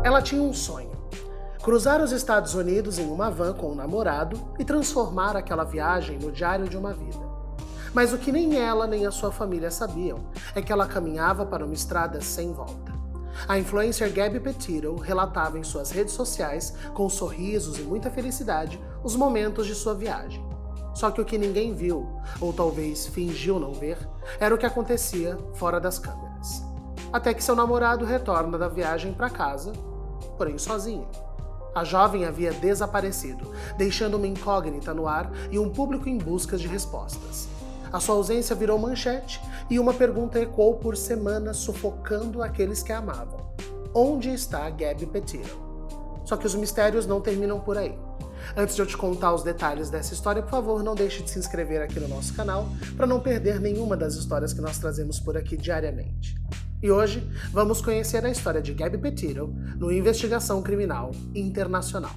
Ela tinha um sonho: cruzar os Estados Unidos em uma van com um namorado e transformar aquela viagem no diário de uma vida. Mas o que nem ela nem a sua família sabiam é que ela caminhava para uma estrada sem volta. A influencer Gabby Petito relatava em suas redes sociais, com sorrisos e muita felicidade, os momentos de sua viagem. Só que o que ninguém viu, ou talvez fingiu não ver, era o que acontecia fora das câmeras. Até que seu namorado retorna da viagem para casa, porém sozinho. A jovem havia desaparecido, deixando uma incógnita no ar e um público em busca de respostas. A sua ausência virou manchete e uma pergunta ecoou por semanas, sufocando aqueles que a amavam: onde está Gabby Petito? Só que os mistérios não terminam por aí. Antes de eu te contar os detalhes dessa história, por favor, não deixe de se inscrever aqui no nosso canal para não perder nenhuma das histórias que nós trazemos por aqui diariamente. E hoje vamos conhecer a história de Gabby Petito no Investigação Criminal Internacional.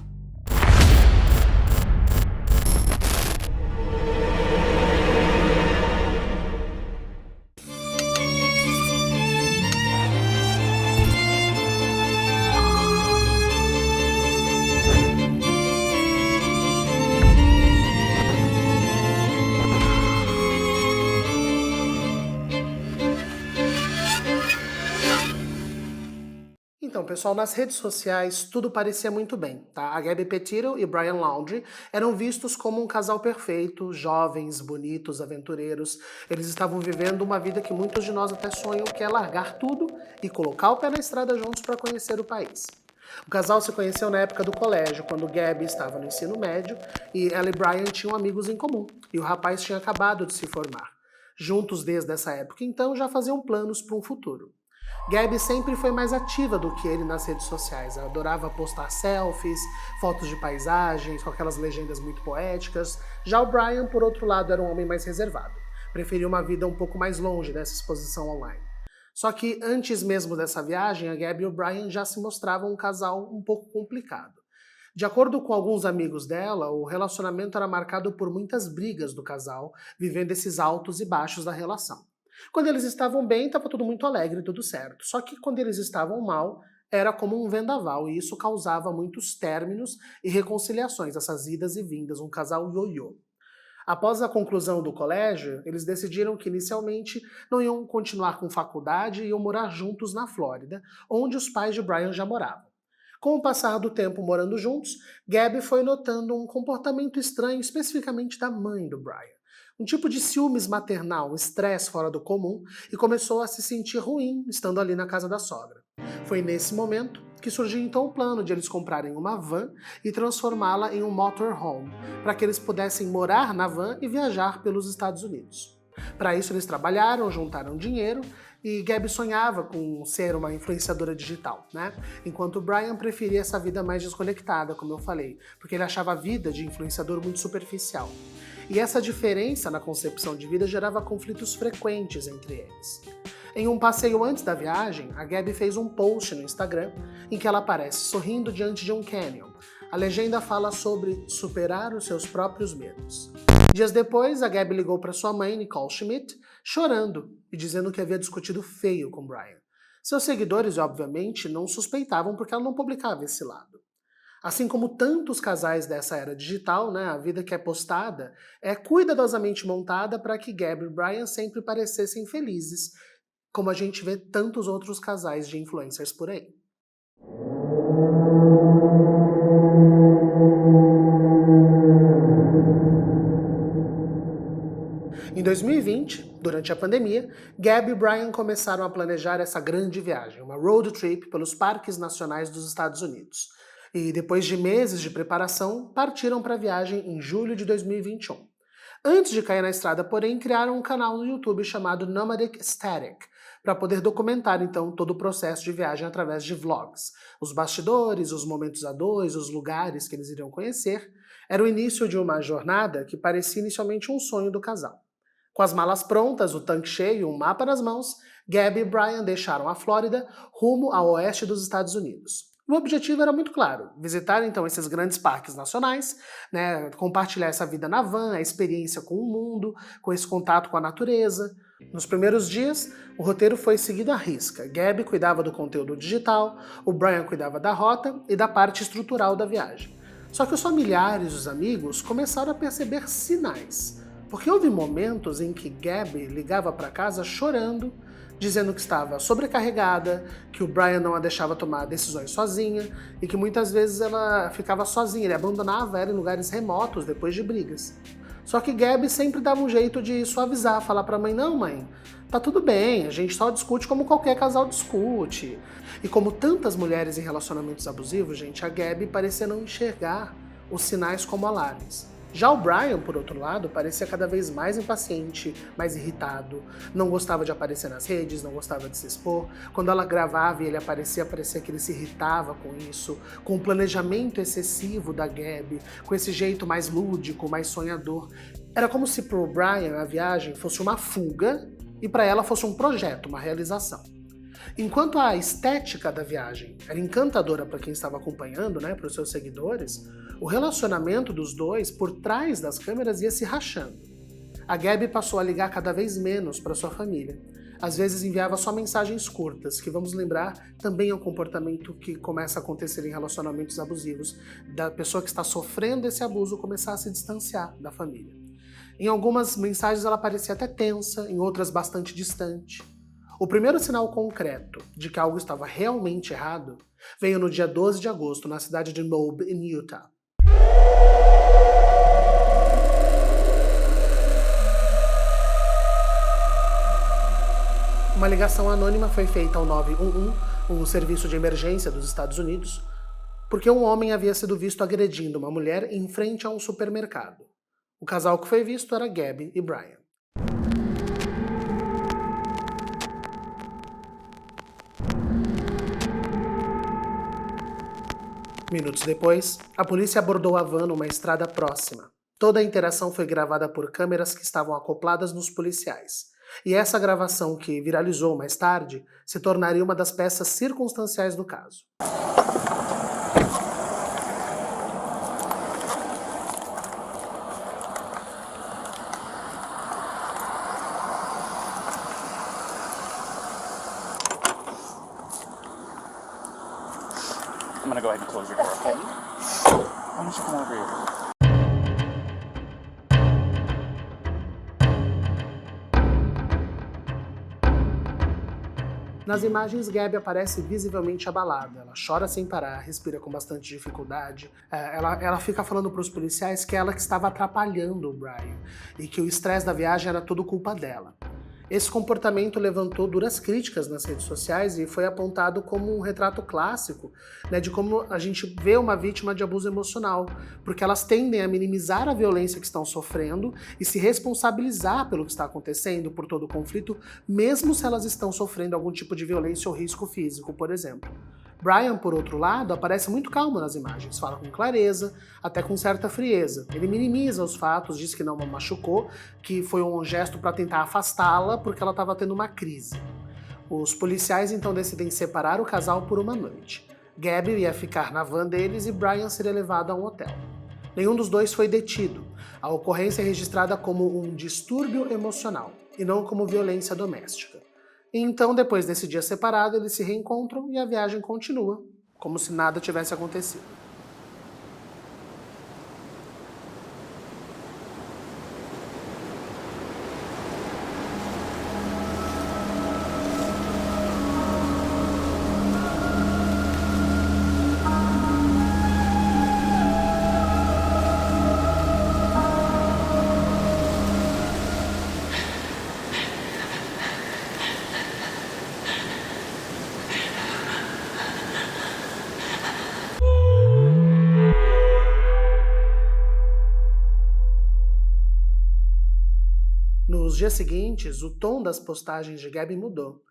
Então, pessoal, nas redes sociais tudo parecia muito bem, tá? A Gabby Petito e Brian Laundrie eram vistos como um casal perfeito, jovens, bonitos, aventureiros. Eles estavam vivendo uma vida que muitos de nós até sonham, que é largar tudo e colocar o pé na estrada juntos para conhecer o país. O casal se conheceu na época do colégio, quando Gabby estava no ensino médio e ela e Brian tinham amigos em comum, e o rapaz tinha acabado de se formar. Juntos desde essa época, então, já faziam planos para um futuro. Gabby sempre foi mais ativa do que ele nas redes sociais. Ela adorava postar selfies, fotos de paisagens, com aquelas legendas muito poéticas. Já o Brian, por outro lado, era um homem mais reservado. Preferia uma vida um pouco mais longe dessa exposição online. Só que antes mesmo dessa viagem, a Gabby e o Brian já se mostravam um casal um pouco complicado. De acordo com alguns amigos dela, o relacionamento era marcado por muitas brigas do casal, vivendo esses altos e baixos da relação. Quando eles estavam bem, estava tudo muito alegre, tudo certo. Só que quando eles estavam mal, era como um vendaval, e isso causava muitos términos e reconciliações, essas idas e vindas, um casal ioiô. Após a conclusão do colégio, eles decidiram que inicialmente não iam continuar com faculdade e iam morar juntos na Flórida, onde os pais de Brian já moravam. Com o passar do tempo morando juntos, Gabby foi notando um comportamento estranho, especificamente da mãe do Brian. Um tipo de ciúmes maternal, estresse fora do comum, e começou a se sentir ruim estando ali na casa da sogra. Foi nesse momento que surgiu então o plano de eles comprarem uma van e transformá-la em um motorhome, para que eles pudessem morar na van e viajar pelos Estados Unidos. Para isso eles trabalharam, juntaram dinheiro, e Gabby sonhava com ser uma influenciadora digital, né? Enquanto o Brian preferia essa vida mais desconectada, como eu falei, porque ele achava a vida de influenciador muito superficial. E essa diferença na concepção de vida gerava conflitos frequentes entre eles. Em um passeio antes da viagem, a Gabby fez um post no Instagram em que ela aparece sorrindo diante de um canyon. A legenda fala sobre superar os seus próprios medos. Dias depois, a Gabby ligou para sua mãe, Nicole Schmidt, chorando e dizendo que havia discutido feio com Brian. Seus seguidores, obviamente, não suspeitavam porque ela não publicava esse lado. Assim como tantos casais dessa era digital, né, a vida que é postada é cuidadosamente montada para que Gabby e Brian sempre parecessem felizes, como a gente vê tantos outros casais de influencers por aí. Em 2020, durante a pandemia, Gabby e Brian começaram a planejar essa grande viagem, uma road trip pelos parques nacionais dos Estados Unidos. E depois de meses de preparação, partiram para a viagem em julho de 2021. Antes de cair na estrada, porém, criaram um canal no YouTube chamado Nomadic Static, para poder documentar então todo o processo de viagem através de vlogs. Os bastidores, os momentos a dois, os lugares que eles iriam conhecer. Era o início de uma jornada que parecia inicialmente um sonho do casal. Com as malas prontas, o tanque cheio e um mapa nas mãos, Gabby e Brian deixaram a Flórida rumo ao oeste dos Estados Unidos. O objetivo era muito claro: visitar então esses grandes parques nacionais, né, compartilhar essa vida na van, a experiência com o mundo, com esse contato com a natureza. Nos primeiros dias, o roteiro foi seguido à risca. Gabby cuidava do conteúdo digital, o Brian cuidava da rota e da parte estrutural da viagem. Só que os familiares e os amigos começaram a perceber sinais, porque houve momentos em que Gabby ligava para casa chorando, dizendo que estava sobrecarregada, que o Brian não a deixava tomar decisões sozinha e que muitas vezes ela ficava sozinha, ele abandonava ela em lugares remotos depois de brigas. Só que Gabby sempre dava um jeito de suavizar, falar pra mãe: não, mãe, tá tudo bem, a gente só discute como qualquer casal discute. E como tantas mulheres em relacionamentos abusivos, gente, a Gabby parecia não enxergar os sinais como alarmes. Já o Brian, por outro lado, parecia cada vez mais impaciente, mais irritado, não gostava de aparecer nas redes, não gostava de se expor. Quando ela gravava e ele aparecia, parecia que ele se irritava com isso, com o planejamento excessivo da Gabby, com esse jeito mais lúdico, mais sonhador. Era como se pro Brian a viagem fosse uma fuga e para ela fosse um projeto, uma realização. Enquanto a estética da viagem era encantadora para quem estava acompanhando, né, para os seus seguidores, o relacionamento dos dois por trás das câmeras ia se rachando. A Gabby passou a ligar cada vez menos para sua família. Às vezes enviava só mensagens curtas, que vamos lembrar também é um comportamento que começa a acontecer em relacionamentos abusivos, da pessoa que está sofrendo esse abuso começar a se distanciar da família. Em algumas mensagens ela parecia até tensa, em outras bastante distante. O primeiro sinal concreto de que algo estava realmente errado veio no dia 12 de agosto, na cidade de Moab, em Utah. Uma ligação anônima foi feita ao 911, um serviço de emergência dos Estados Unidos, porque um homem havia sido visto agredindo uma mulher em frente a um supermercado. O casal que foi visto era Gabby e Brian. Minutos depois, a polícia abordou a van numa estrada próxima. Toda a interação foi gravada por câmeras que estavam acopladas nos policiais. E essa gravação, que viralizou mais tarde, se tornaria uma das peças circunstanciais do caso. I'm gonna go ahead and close your door, okay? Why don't you come over here? Nas imagens, Gabby aparece visivelmente abalada. Ela chora sem parar, respira com bastante dificuldade. Ela fica falando para os policiais que ela que estava atrapalhando o Brian e que o estresse da viagem era tudo culpa dela. Esse comportamento levantou duras críticas nas redes sociais e foi apontado como um retrato clássico, né, de como a gente vê uma vítima de abuso emocional, porque elas tendem a minimizar a violência que estão sofrendo e se responsabilizar pelo que está acontecendo, por todo o conflito, mesmo se elas estão sofrendo algum tipo de violência ou risco físico, por exemplo. Brian, por outro lado, aparece muito calmo nas imagens, fala com clareza, até com certa frieza. Ele minimiza os fatos, diz que não a machucou, que foi um gesto para tentar afastá-la porque ela estava tendo uma crise. Os policiais então decidem separar o casal por uma noite. Gabby ia ficar na van deles e Brian seria levado a um hotel. Nenhum dos dois foi detido. A ocorrência é registrada como um distúrbio emocional e não como violência doméstica. Então, depois desse dia separado, eles se reencontram e a viagem continua, como se nada tivesse acontecido. Nos dias seguintes, o tom das postagens de Gabby mudou.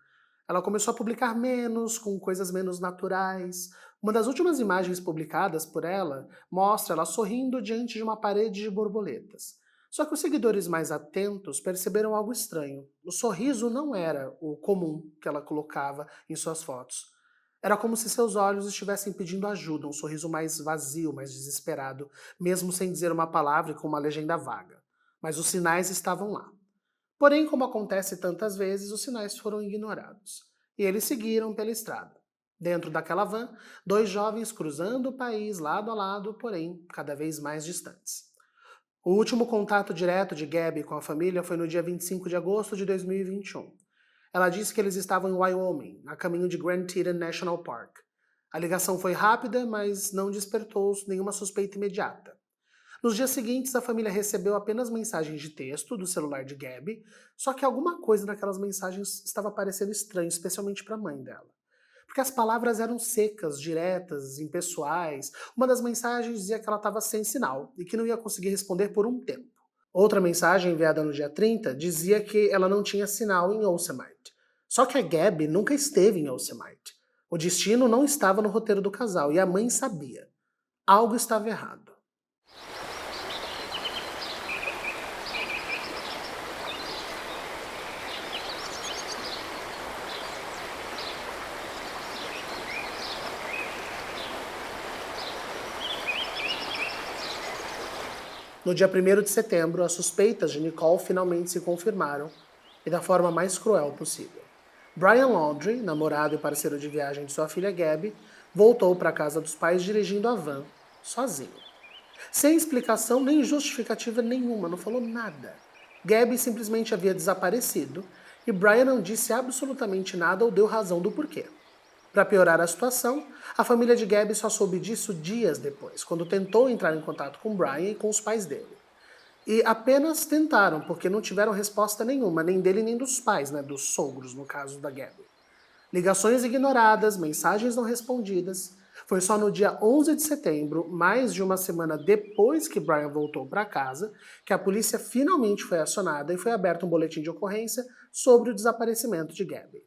Ela começou a publicar menos, com coisas menos naturais. Uma das últimas imagens publicadas por ela mostra ela sorrindo diante de uma parede de borboletas. Só que os seguidores mais atentos perceberam algo estranho. O sorriso não era o comum que ela colocava em suas fotos. Era como se seus olhos estivessem pedindo ajuda, um sorriso mais vazio, mais desesperado, mesmo sem dizer uma palavra e com uma legenda vaga. Mas os sinais estavam lá. Porém, como acontece tantas vezes, os sinais foram ignorados. E eles seguiram pela estrada. Dentro daquela van, dois jovens cruzando o país lado a lado, porém cada vez mais distantes. O último contato direto de Gabby com a família foi no dia 25 de agosto de 2021. Ela disse que eles estavam em Wyoming, a caminho de Grand Teton National Park. A ligação foi rápida, mas não despertou nenhuma suspeita imediata. Nos dias seguintes, a família recebeu apenas mensagens de texto do celular de Gabby, só que alguma coisa naquelas mensagens estava parecendo estranho, especialmente para a mãe dela. Porque as palavras eram secas, diretas, impessoais. Uma das mensagens dizia que ela estava sem sinal e que não ia conseguir responder por um tempo. Outra mensagem, enviada no dia 30, dizia que ela não tinha sinal em Yosemite. Só que a Gabby nunca esteve em Yosemite. O destino não estava no roteiro do casal e a mãe sabia. Algo estava errado. No dia 1º de setembro, as suspeitas de Nicole finalmente se confirmaram, e da forma mais cruel possível. Brian Laundrie, namorado e parceiro de viagem de sua filha Gabby, voltou para a casa dos pais dirigindo a van, sozinho. Sem explicação nem justificativa nenhuma, não falou nada. Gabby simplesmente havia desaparecido, e Brian não disse absolutamente nada ou deu razão do porquê. Para piorar a situação, a família de Gabby só soube disso dias depois, quando tentou entrar em contato com Brian e com os pais dele. E apenas tentaram, porque não tiveram resposta nenhuma, nem dele nem dos pais, dos sogros, no caso da Gabby. Ligações ignoradas, mensagens não respondidas. Foi só no dia 11 de setembro, mais de uma semana depois que Brian voltou para casa, que a polícia finalmente foi acionada e foi aberto um boletim de ocorrência sobre o desaparecimento de Gabby.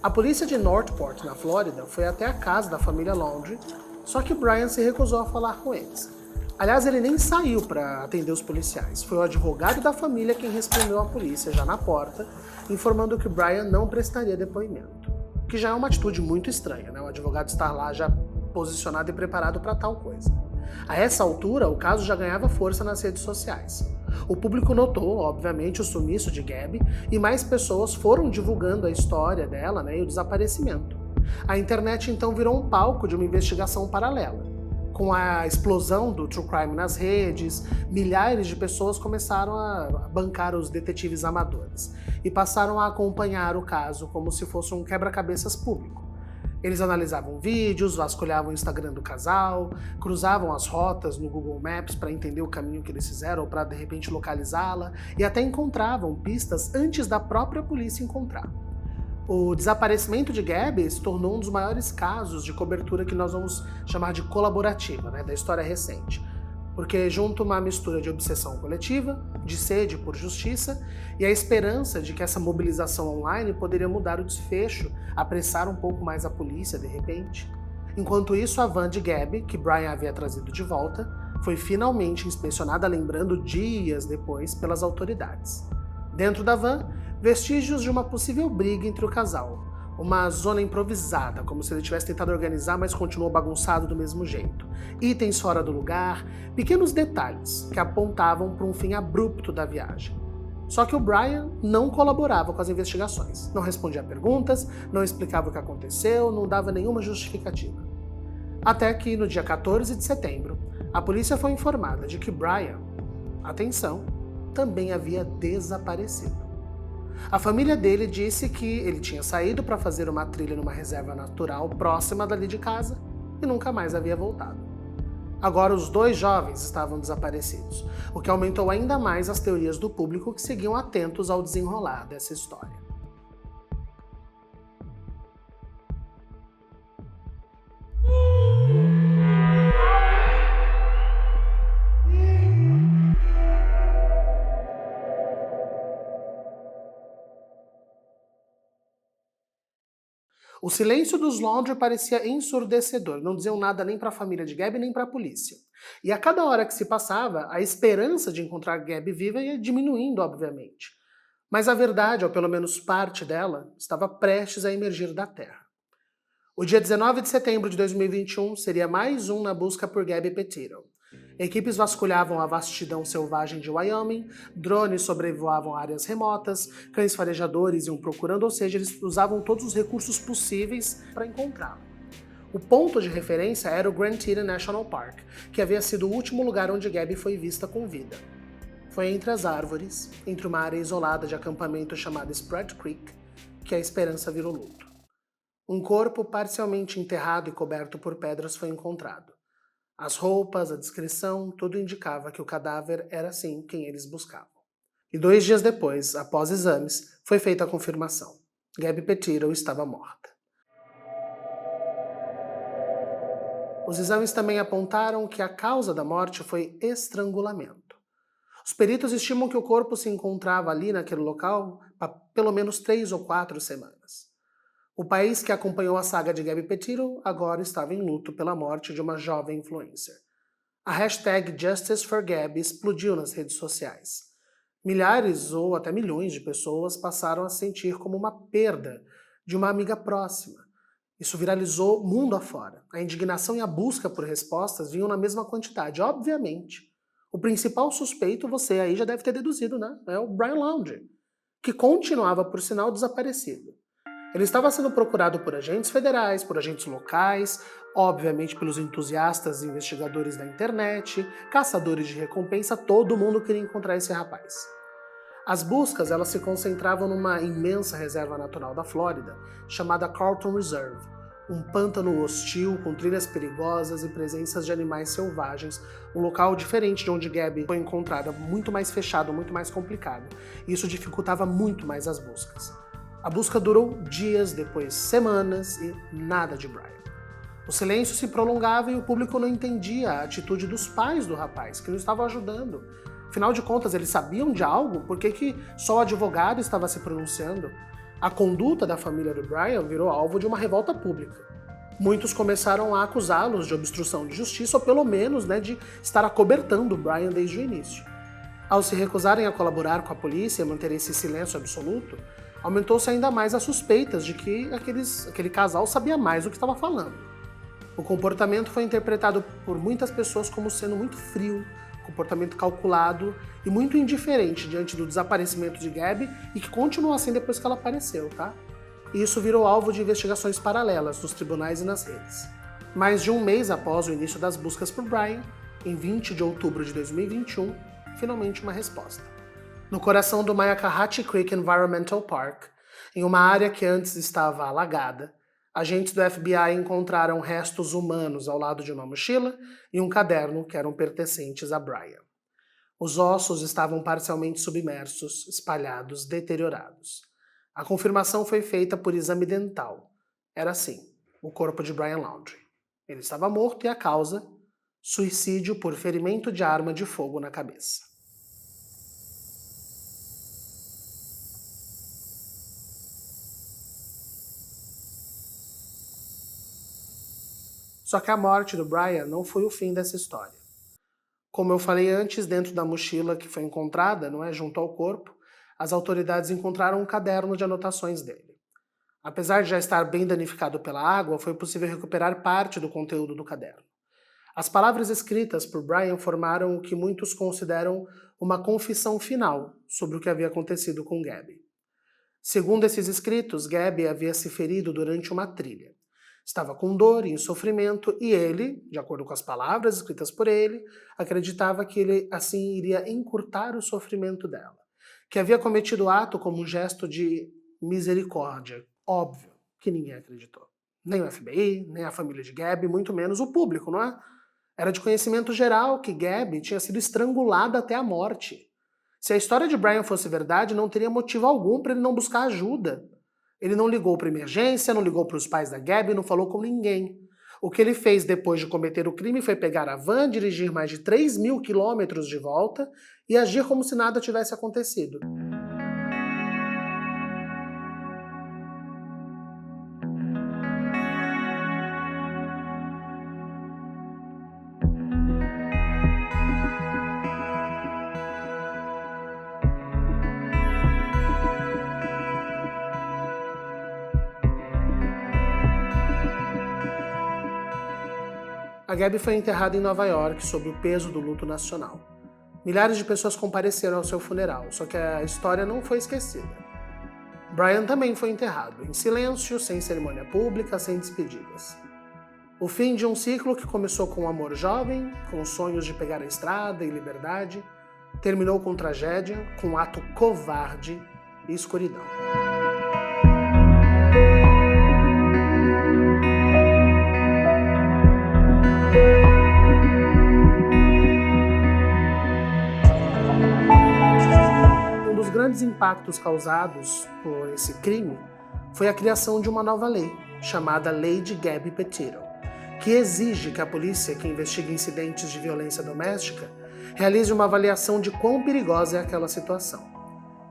A polícia de Northport, na Flórida, foi até a casa da família Laundrie, só que Brian se recusou a falar com eles. Aliás, ele nem saiu para atender os policiais. Foi o advogado da família quem respondeu à polícia, já na porta, informando que Brian não prestaria depoimento. Que já é uma atitude muito estranha, O advogado estar lá já posicionado e preparado para tal coisa. A essa altura, o caso já ganhava força nas redes sociais. O público notou, obviamente, o sumiço de Gabby e mais pessoas foram divulgando a história dela e o desaparecimento. A internet então virou um palco de uma investigação paralela. Com a explosão do true crime nas redes, milhares de pessoas começaram a bancar os detetives amadores e passaram a acompanhar o caso como se fosse um quebra-cabeças público. Eles analisavam vídeos, vasculhavam o Instagram do casal, cruzavam as rotas no Google Maps para entender o caminho que eles fizeram ou para de repente localizá-la, e até encontravam pistas antes da própria polícia encontrar. O desaparecimento de Gabby se tornou um dos maiores casos de cobertura que nós vamos chamar de colaborativa, da história recente. Porque junta uma mistura de obsessão coletiva, de sede por justiça e a esperança de que essa mobilização online poderia mudar o desfecho, apressar um pouco mais a polícia de repente. Enquanto isso, a van de Gabby, que Brian havia trazido de volta, foi finalmente inspecionada, lembrando dias depois, pelas autoridades. Dentro da van, vestígios de uma possível briga entre o casal. Uma zona improvisada, como se ele tivesse tentado organizar, mas continuou bagunçado do mesmo jeito. Itens fora do lugar, pequenos detalhes que apontavam para um fim abrupto da viagem. Só que o Brian não colaborava com as investigações. Não respondia a perguntas, não explicava o que aconteceu, não dava nenhuma justificativa. Até que, no dia 14 de setembro, a polícia foi informada de que Brian, atenção, também havia desaparecido. A família dele disse que ele tinha saído para fazer uma trilha numa reserva natural próxima dali de casa e nunca mais havia voltado. Agora os dois jovens estavam desaparecidos, o que aumentou ainda mais as teorias do público que seguiam atentos ao desenrolar dessa história. O silêncio dos Laundrie parecia ensurdecedor, não diziam nada nem para a família de Gabby nem para a polícia. E a cada hora que se passava, a esperança de encontrar Gabby viva ia diminuindo, obviamente. Mas a verdade, ou pelo menos parte dela, estava prestes a emergir da terra. O dia 19 de setembro de 2021 seria mais um na busca por Gabby Petito. Equipes vasculhavam a vastidão selvagem de Wyoming, drones sobrevoavam áreas remotas, cães farejadores iam procurando, ou seja, eles usavam todos os recursos possíveis para encontrá-la. O ponto de referência era o Grand Teton National Park, que havia sido o último lugar onde Gabby foi vista com vida. Foi entre as árvores, entre uma área isolada de acampamento chamada Spread Creek, que a esperança virou luto. Um corpo parcialmente enterrado e coberto por pedras foi encontrado. As roupas, a descrição, tudo indicava que o cadáver era sim quem eles buscavam. E 2 dias depois, após exames, foi feita a confirmação. Gabby Petito estava morta. Os exames também apontaram que a causa da morte foi estrangulamento. Os peritos estimam que o corpo se encontrava ali naquele local há pelo menos 3 ou 4 semanas. O país que acompanhou a saga de Gabby Petito agora estava em luto pela morte de uma jovem influencer. A hashtag #JusticeForGabby explodiu nas redes sociais. Milhares ou até milhões de pessoas passaram a sentir como uma perda de uma amiga próxima. Isso viralizou mundo afora. A indignação e a busca por respostas vinham na mesma quantidade, obviamente. O principal suspeito, você aí já deve ter deduzido, né? É o Brian Laundrie, que continuava, por sinal, desaparecido. Ele estava sendo procurado por agentes federais, por agentes locais, obviamente pelos entusiastas e investigadores da internet, caçadores de recompensa, todo mundo queria encontrar esse rapaz. As buscas elas se concentravam numa imensa reserva natural da Flórida, chamada Carlton Reserve, um pântano hostil com trilhas perigosas e presenças de animais selvagens, um local diferente de onde Gabby foi encontrada, muito mais fechado, muito mais complicado. E isso dificultava muito mais as buscas. A busca durou dias, depois semanas e nada de Brian. O silêncio se prolongava e o público não entendia a atitude dos pais do rapaz, que não estavam ajudando. Afinal de contas, eles sabiam de algo? Por que só o advogado estava se pronunciando? A conduta da família do Brian virou alvo de uma revolta pública. Muitos começaram a acusá-los de obstrução de justiça ou pelo menos de estar acobertando o Brian desde o início. Ao se recusarem a colaborar com a polícia e manter esse silêncio absoluto, aumentou-se ainda mais as suspeitas de que aquele casal sabia mais do que estava falando. O comportamento foi interpretado por muitas pessoas como sendo muito frio, comportamento calculado e muito indiferente diante do desaparecimento de Gabby e que continuou assim depois que ela apareceu, tá? E isso virou alvo de investigações paralelas nos tribunais e nas redes. Mais de um mês após o início das buscas por Brian, em 20 de outubro de 2021, finalmente uma resposta. No coração do Myakkahatchee Creek Environmental Park, em uma área que antes estava alagada, agentes do FBI encontraram restos humanos ao lado de uma mochila e um caderno que eram pertencentes a Brian. Os ossos estavam parcialmente submersos, espalhados, deteriorados. A confirmação foi feita por exame dental. Era sim, o corpo de Brian Laundrie. Ele estava morto e a causa? Suicídio por ferimento de arma de fogo na cabeça. Só que a morte do Brian não foi o fim dessa história. Como eu falei antes, dentro da mochila que foi encontrada, junto ao corpo, as autoridades encontraram um caderno de anotações dele. Apesar de já estar bem danificado pela água, foi possível recuperar parte do conteúdo do caderno. As palavras escritas por Brian formaram o que muitos consideram uma confissão final sobre o que havia acontecido com Gabby. Segundo esses escritos, Gabby havia se ferido durante uma trilha. Estava com dor e em sofrimento e ele, de acordo com as palavras escritas por ele, acreditava que ele assim iria encurtar o sofrimento dela, que havia cometido o ato como um gesto de misericórdia. Óbvio que ninguém acreditou. Nem o FBI, nem a família de Gabby, muito menos o público, não é? Era de conhecimento geral que Gabby tinha sido estrangulada até a morte. Se a história de Brian fosse verdade, não teria motivo algum para ele não buscar ajuda. Ele não ligou para emergência, não ligou para os pais da Gabby, não falou com ninguém. O que ele fez depois de cometer o crime foi pegar a van, dirigir mais de 3.000 quilômetros de volta e agir como se nada tivesse acontecido. Gabby foi enterrada em Nova York sob o peso do luto nacional. Milhares de pessoas compareceram ao seu funeral, só que a história não foi esquecida. Brian também foi enterrado, em silêncio, sem cerimônia pública, sem despedidas. O fim de um ciclo que começou com um amor jovem, com sonhos de pegar a estrada e liberdade, terminou com tragédia, com um ato covarde e escuridão. Um dos grandes impactos causados por esse crime foi a criação de uma nova lei, chamada Lei de Gabby Petito, que exige que a polícia que investiga incidentes de violência doméstica realize uma avaliação de quão perigosa é aquela situação.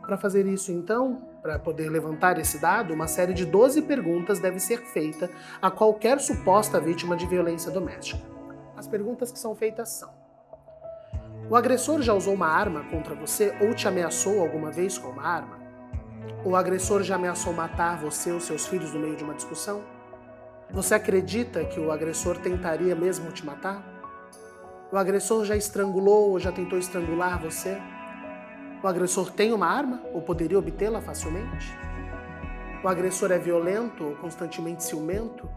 Para fazer isso, então, para poder levantar esse dado, uma série de 12 perguntas deve ser feita a qualquer suposta vítima de violência doméstica. As perguntas que são feitas são: o agressor já usou uma arma contra você ou te ameaçou alguma vez com uma arma? O agressor já ameaçou matar você ou seus filhos no meio de uma discussão? Você acredita que o agressor tentaria mesmo te matar? O agressor já estrangulou ou já tentou estrangular você? O agressor tem uma arma ou poderia obtê-la facilmente? O agressor é violento ou constantemente ciumento?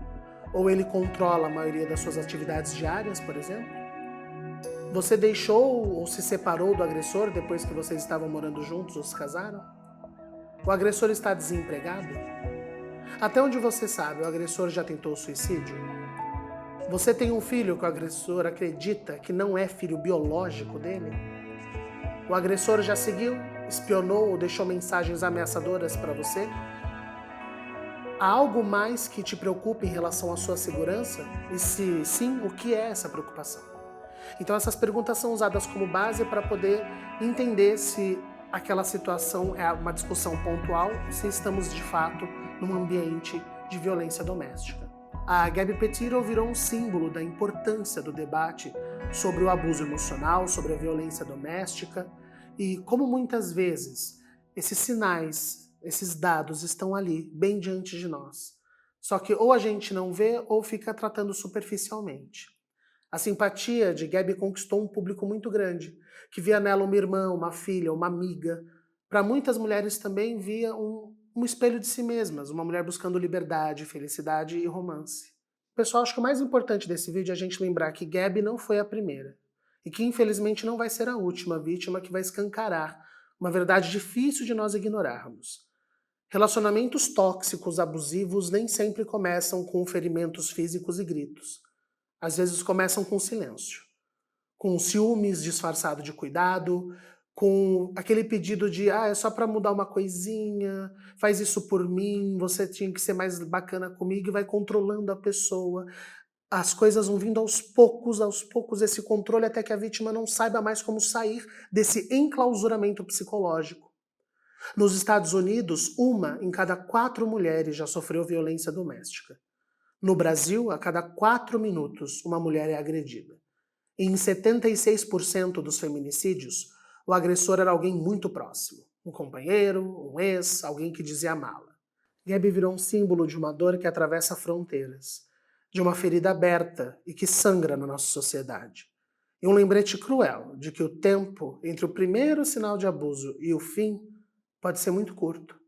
Ou ele controla a maioria das suas atividades diárias, por exemplo? Você deixou ou se separou do agressor depois que vocês estavam morando juntos ou se casaram? O agressor está desempregado? Até onde você sabe, o agressor já tentou suicídio? Você tem um filho que o agressor acredita que não é filho biológico dele? O agressor já seguiu, espionou ou deixou mensagens ameaçadoras para você? Há algo mais que te preocupa em relação à sua segurança? E se sim, o que é essa preocupação? Então essas perguntas são usadas como base para poder entender se aquela situação é uma discussão pontual, se estamos de fato num ambiente de violência doméstica. A Gabby Petito virou um símbolo da importância do debate sobre o abuso emocional, sobre a violência doméstica e como muitas vezes esses sinais, esses dados estão ali, bem diante de nós. Só que ou a gente não vê ou fica tratando superficialmente. A simpatia de Gabby conquistou um público muito grande, que via nela uma irmã, uma filha, uma amiga. Para muitas mulheres também via um espelho de si mesmas, uma mulher buscando liberdade, felicidade e romance. Pessoal, acho que o mais importante desse vídeo é a gente lembrar que Gabby não foi a primeira, e que infelizmente não vai ser a última vítima que vai escancarar uma verdade difícil de nós ignorarmos. Relacionamentos tóxicos, abusivos, nem sempre começam com ferimentos físicos e gritos. Às vezes começam com silêncio, com ciúmes disfarçado de cuidado, com aquele pedido de é só para mudar uma coisinha, faz isso por mim, você tinha que ser mais bacana comigo, e vai controlando a pessoa. As coisas vão vindo aos poucos, esse controle até que a vítima não saiba mais como sair desse enclausuramento psicológico. Nos Estados Unidos, 1 em cada 4 mulheres já sofreu violência doméstica. No Brasil, a cada 4 minutos, uma mulher é agredida. E em 76% dos feminicídios, o agressor era alguém muito próximo. Um companheiro, um ex, alguém que dizia amá-la. Gabby virou um símbolo de uma dor que atravessa fronteiras, de uma ferida aberta e que sangra na nossa sociedade. E um lembrete cruel de que o tempo entre o primeiro sinal de abuso e o fim pode ser muito curto.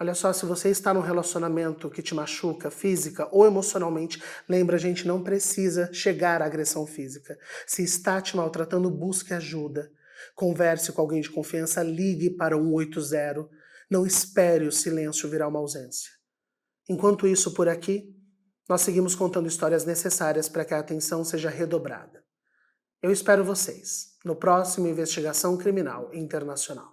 Olha só, se você está num relacionamento que te machuca física ou emocionalmente, lembra, a gente não precisa chegar à agressão física. Se está te maltratando, busque ajuda. Converse com alguém de confiança, ligue para 180. Não espere o silêncio virar uma ausência. Enquanto isso, por aqui, nós seguimos contando histórias necessárias para que a atenção seja redobrada. Eu espero vocês no próximo Investigação Criminal Internacional.